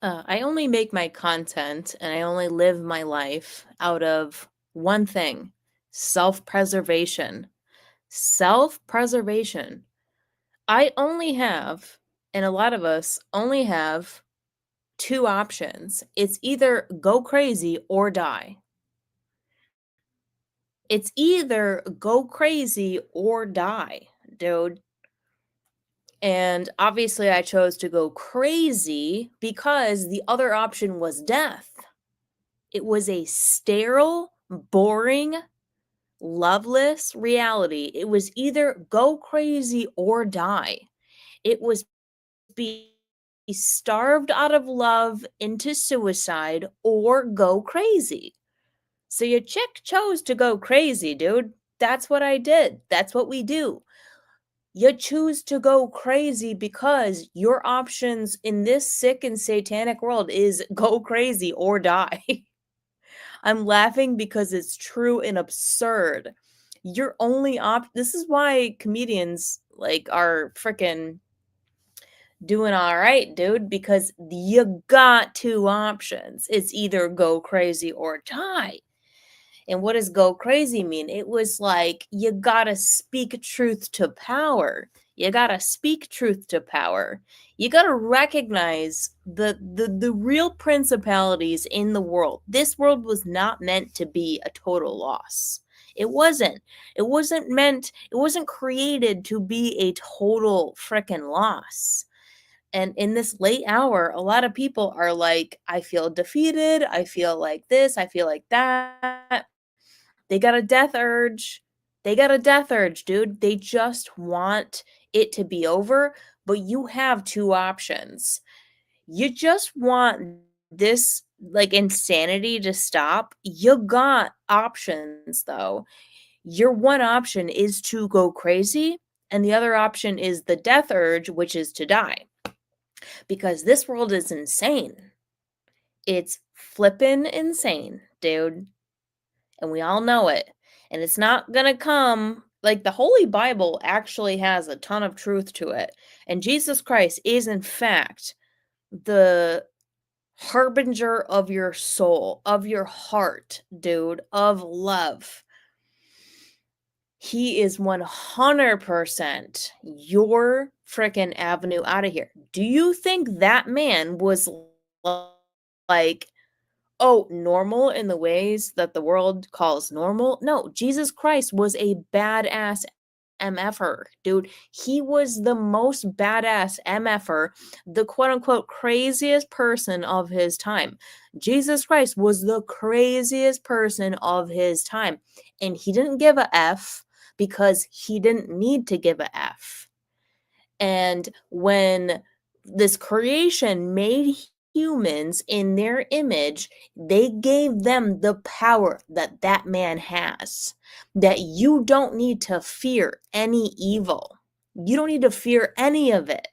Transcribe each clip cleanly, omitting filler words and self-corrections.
I only make my content and I only live my life out of one thing: self preservation. Self preservation. I only have, and a lot of us only have, two options. It's either go crazy or die. It's either go crazy or die, dude. And obviously, I chose to go crazy because the other option was death. It was a sterile, boring, loveless reality. It was either go crazy or die. It was be starved out of love into suicide or go crazy. So your chick chose to go crazy, dude. That's what I did. That's what we do. You choose to go crazy because your options in this sick and satanic world is go crazy or die. I'm laughing because it's true and absurd. Your only this is why comedians like are freaking doing all right, dude, because you got two options. It's either go crazy or die. And what does go crazy mean? It was like you gotta speak truth to power. You gotta speak truth to power. You gotta recognize the real principalities in the world. This world was not meant to be a total loss. It wasn't. It wasn't meant, it wasn't created to be a total freaking loss. And in this late hour, a lot of people are like, I feel defeated. I feel like this. I feel like that. They got a death urge. They got a death urge, dude. They just want it to be over, but you have two options. You just want this like insanity to stop. You got options though. Your one option is to go crazy, and the other option is the death urge, which is to die. Because this world is insane. It's flippin' insane, dude. And we all know it. And it's not gonna come like the Holy Bible actually has a ton of truth to it. And Jesus Christ is, in fact, the harbinger of your soul, of your heart, dude, of love. He is 100% your freaking avenue out of here. Do you think that man was like, oh, normal in the ways that the world calls normal? No, Jesus Christ was a badass MFer, dude. He was the most badass MFer, the quote unquote craziest person of his time. Jesus Christ was the craziest person of his time. And he didn't give a F because he didn't need to give a F. And when this creation made humans in their image, they gave them the power that that man has. That you don't need to fear any evil. You don't need to fear any of it.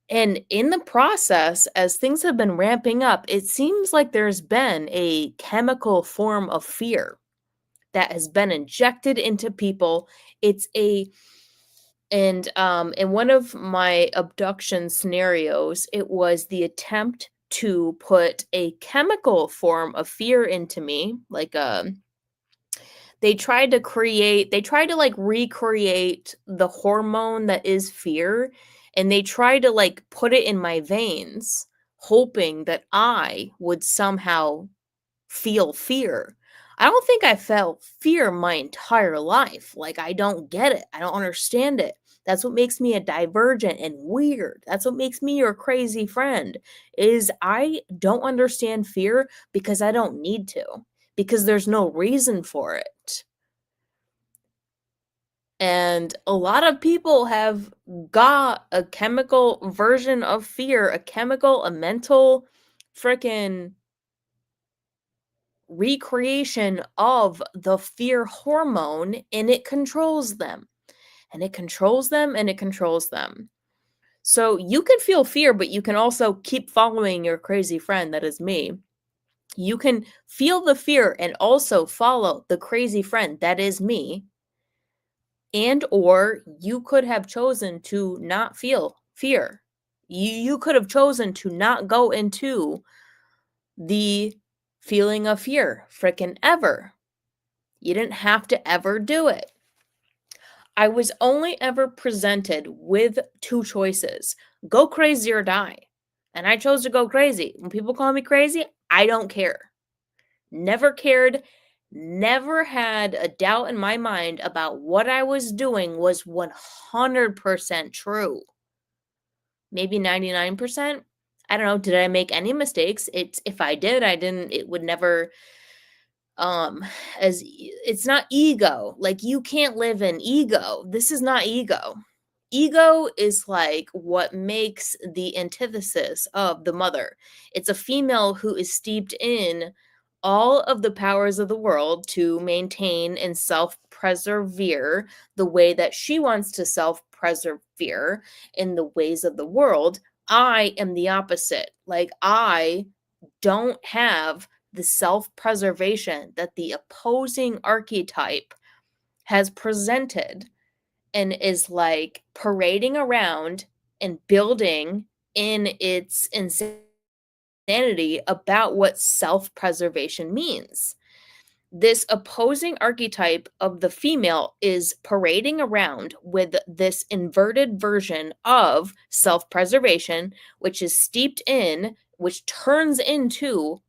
And in the process, as things have been ramping up, it seems like there's been a chemical form of fear that has been injected into people. It's a And in one of my abduction scenarios, it was the attempt to put a chemical form of fear into me, like they tried to like recreate the hormone that is fear, and they tried to like put it in my veins, hoping that I would somehow feel fear. I don't think I felt fear my entire life. Like, I don't get it. I don't understand it. That's what makes me a divergent and weird. That's what makes me your crazy friend. Is I don't understand fear because I don't need to. Because there's no reason for it. And a lot of people have got a chemical version of fear, a chemical, a mental freaking recreation of the fear hormone, and it controls them. And it controls them and it controls them. So you can feel fear, but you can also keep following your crazy friend, that is me. You can feel the fear and also follow the crazy friend, that is me. And or you could have chosen to not feel fear You could have chosen to not go into the feeling of fear frickin' ever. You didn't have to ever do it. I was only ever presented with two choices: go crazy or die. And I chose to go crazy. When people call me crazy, I don't care. Never cared, never had a doubt in my mind about what I was doing was 100% true. Maybe 99%. I don't know, did I make any mistakes? It's if I did, I didn't it would never it's not ego. Like, you can't live in ego. This is not ego. Ego is like what makes the antithesis of the mother. It's a female who is steeped in all of the powers of the world to maintain and self-preserve the way that she wants to self-preserve in the ways of the world. I am the opposite. Like, I don't have the self-preservation that the opposing archetype has presented, and is like parading around and building in its insanity about what self-preservation means. This opposing archetype of the female is parading around with this inverted version of self-preservation, which is steeped in, which turns into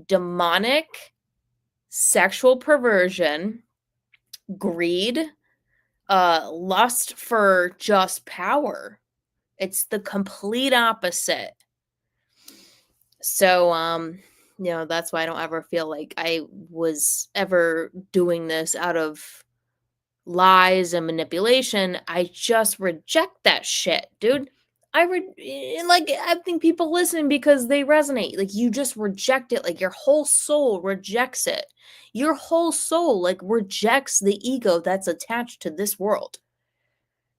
demonic sexual perversion, greed, lust for just power. It's the complete opposite. So, that's why I don't ever feel like I was ever doing this out of lies and manipulation. I just reject that shit, dude. I think people listen because they resonate. Like, you just reject it. Like, your whole soul rejects it. Your whole soul like rejects the ego that's attached to this world.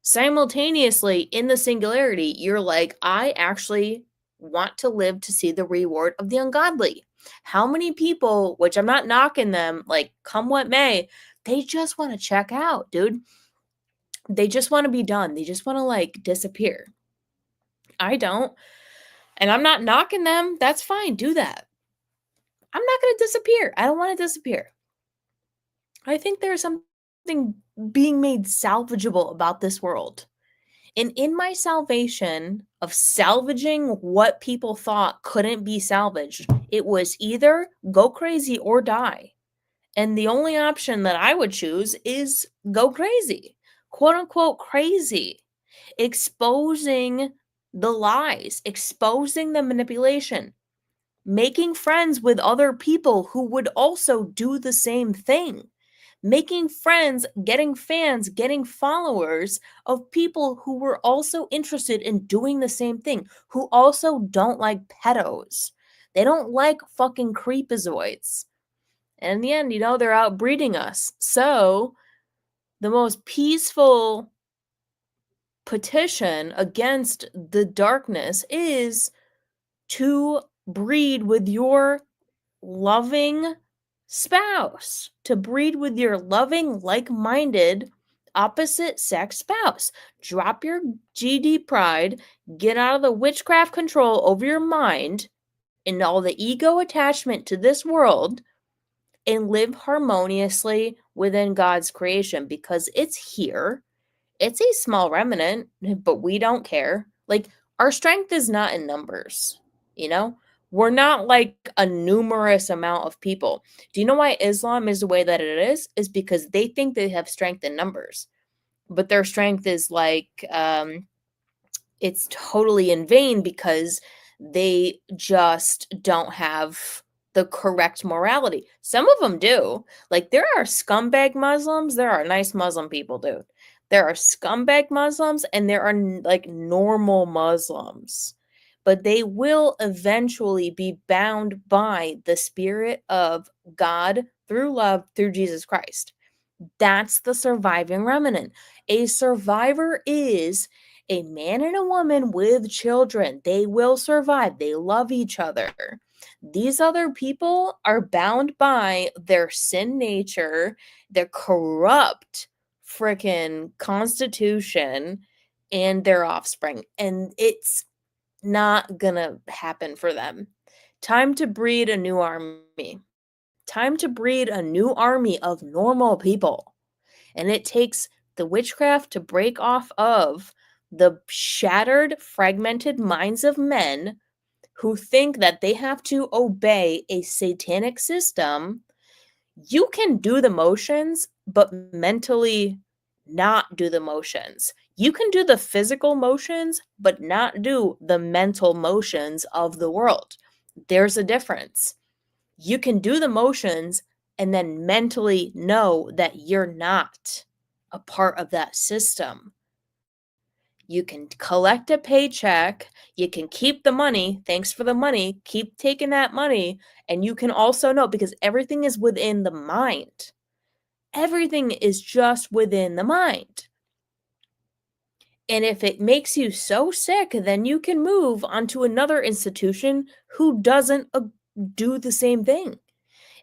Simultaneously, in the singularity, you're like, I actually want to live to see the reward of the ungodly. How many people, which I'm not knocking them, like, come what may, they just want to check out, dude. They just want to be done. They just want to like disappear. I don't. And I'm not knocking them. That's fine. Do that. I'm not going to disappear. I don't want to disappear. I think there's something being made salvageable about this world. And in my salvation of salvaging what people thought couldn't be salvaged, it was either go crazy or die. And the only option that I would choose is go crazy, quote unquote crazy, exposing the lies, exposing the manipulation, making friends with other people who would also do the same thing, making friends, getting fans, getting followers of people who were also interested in doing the same thing, who also don't like pedos. They don't like fucking creepazoids. And in the end, they're outbreeding us. So the most peaceful petition against the darkness is to breed with your loving spouse, to breed with your loving, like-minded, opposite-sex spouse. Drop your GD pride, get out of the witchcraft control over your mind and all the ego attachment to this world, and live harmoniously within God's creation, because it's here. It's a small remnant, but we don't care. Like, our strength is not in numbers, you know? We're not like a numerous amount of people. Do you know why Islam is the way that it is? Is because they think they have strength in numbers. But their strength is like it's totally in vain, because they just don't have the correct morality. Some of them do. Like, there are scumbag Muslims, there are nice Muslim people, dude. There are scumbag Muslims and there are like normal Muslims. But they will eventually be bound by the spirit of God through love through Jesus Christ. That's the surviving remnant. A survivor is a man and a woman with children. They will survive. They love each other. These other people are bound by their sin nature, their corrupt freaking constitution, and their offspring. And it's not gonna happen for them. Time to breed a new army. Time to breed a new army of normal people. And it takes the witchcraft to break off of the shattered, fragmented minds of men who think that they have to obey a satanic system. You can do the motions, but mentally not do the motions. You can do the physical motions, but not do the mental motions of the world. There's a difference. You can do the motions and then mentally know that you're not a part of that system. You can collect a paycheck, you can keep the money, thanks for the money, keep taking that money, and you can also know because everything is within the mind. Everything is just within the mind. And if it makes you so sick, then you can move onto another institution who doesn't do the same thing.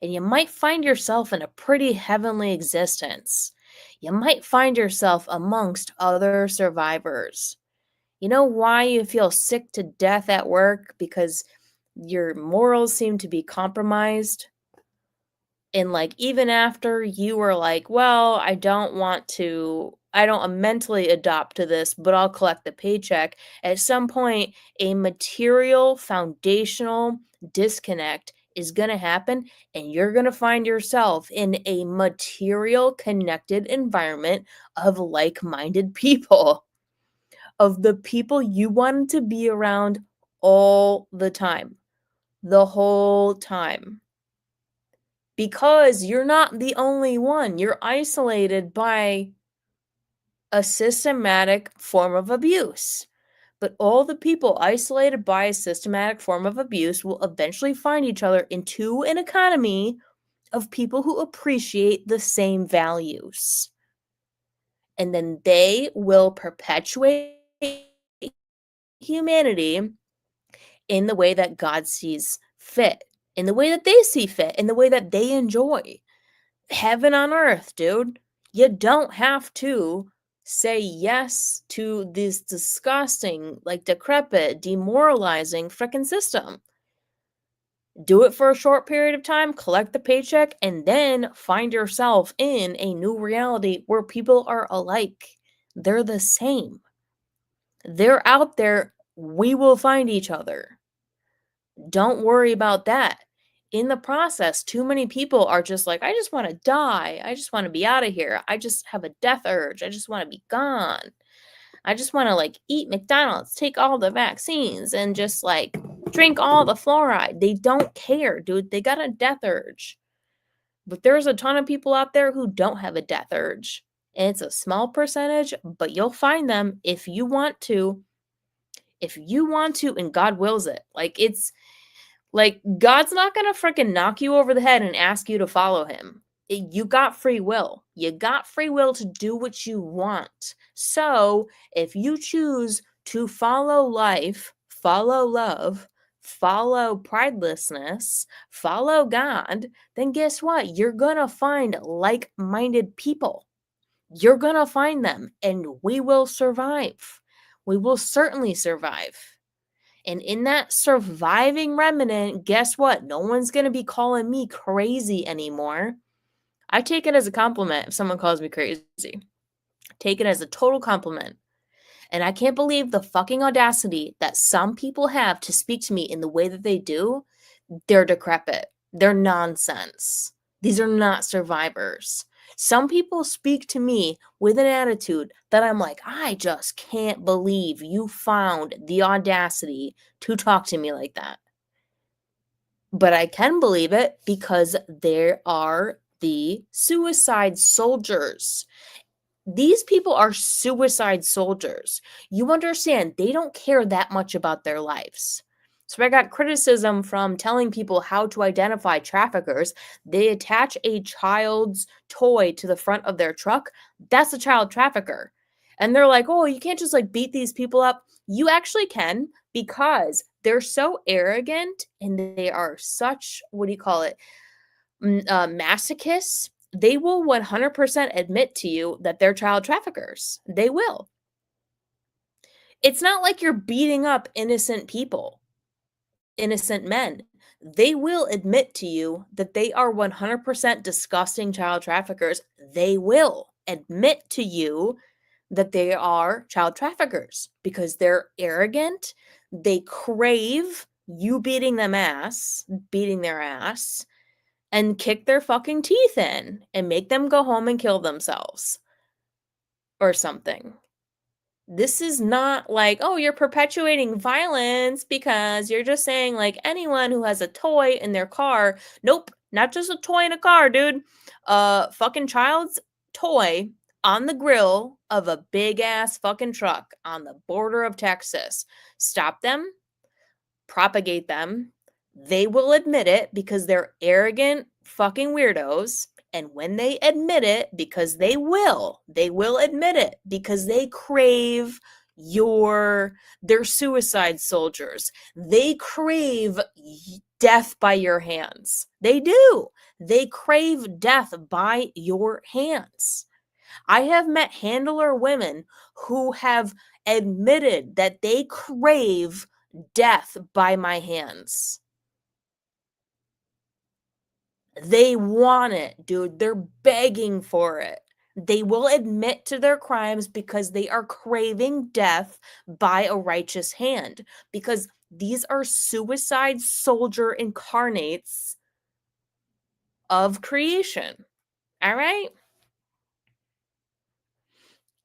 And you might find yourself in a pretty heavenly existence. You might find yourself amongst other survivors. You know why you feel sick to death at work? Because your morals seem to be compromised. And like, even after you were like, well, I don't mentally adopt to this, but I'll collect the paycheck. At some point, a material foundational disconnect is going to happen, and you're going to find yourself in a material connected environment of like minded people, of the people you wanted to be around all the time, the whole time. Because you're not the only one. You're isolated by a systematic form of abuse. But all the people isolated by a systematic form of abuse will eventually find each other into an economy of people who appreciate the same values. And then they will perpetuate humanity in the way that God sees fit, in the way that they see fit, in the way that they enjoy. Heaven on earth, dude. You don't have to say yes to this disgusting, like decrepit, demoralizing freaking system. Do it for a short period of time, collect the paycheck, and then find yourself in a new reality where people are alike. They're the same. They're out there. We will find each other. Don't worry about that. In the process, too many people are just like, I just want to die. I just want to be out of here. I just have a death urge. I just want to be gone. I just want to like eat McDonald's, take all the vaccines, and just like drink all the fluoride. They don't care, dude. They got a death urge. But there's a ton of people out there who don't have a death urge. And it's a small percentage, but you'll find them if you want to. If you want to, and God wills it. Like, God's not gonna freaking knock you over the head and ask you to follow him. You got free will. You got free will to do what you want. So, if you choose to follow life, follow love, follow pridelessness, follow God, then guess what? You're gonna find like minded people. You're gonna find them, and we will survive. We will certainly survive. And in that surviving remnant, guess what? No one's going to be calling me crazy anymore. I take it as a compliment if someone calls me crazy. Take it as a total compliment. And I can't believe the fucking audacity that some people have to speak to me in the way that they do. They're decrepit. They're nonsense. These are not survivors. Some people speak to me with an attitude that I'm like, I just can't believe you found the audacity to talk to me like that. But I can believe it because there are the suicide soldiers. These people are suicide soldiers. You understand, they don't care that much about their lives. So I got criticism from telling people how to identify traffickers. They attach a child's toy to the front of their truck. That's a child trafficker. And they're like, oh, you can't just like beat these people up. You actually can, because they're so arrogant and they are such, what do you call it? Masochists. They will 100% admit to you that they're child traffickers. They will. It's not like you're beating up innocent people, innocent men. They will admit to you that they are 100% disgusting child traffickers. They will admit to you that they are child traffickers because they're arrogant. They crave you beating their ass, and kick their fucking teeth in and make them go home and kill themselves or something. This is not like, oh, you're perpetuating violence because you're just saying, like, anyone who has a toy in their car. Nope, not just a toy in a car, dude. Fucking child's toy on the grill of a big ass fucking truck on the border of Texas. Stop them, propagate them. They will admit it because they're arrogant fucking weirdos. And when they admit it, because they will admit it because they crave they're suicide soldiers. They crave death by your hands. They do. They crave death by your hands. I have met handler women who have admitted that they crave death by my hands. They want it, dude. They're begging for it. They will admit to their crimes because they are craving death by a righteous hand. Because these are suicide soldier incarnates of creation. All right?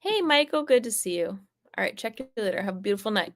Hey, Michael, good to see you. All right, check you later. Have a beautiful night.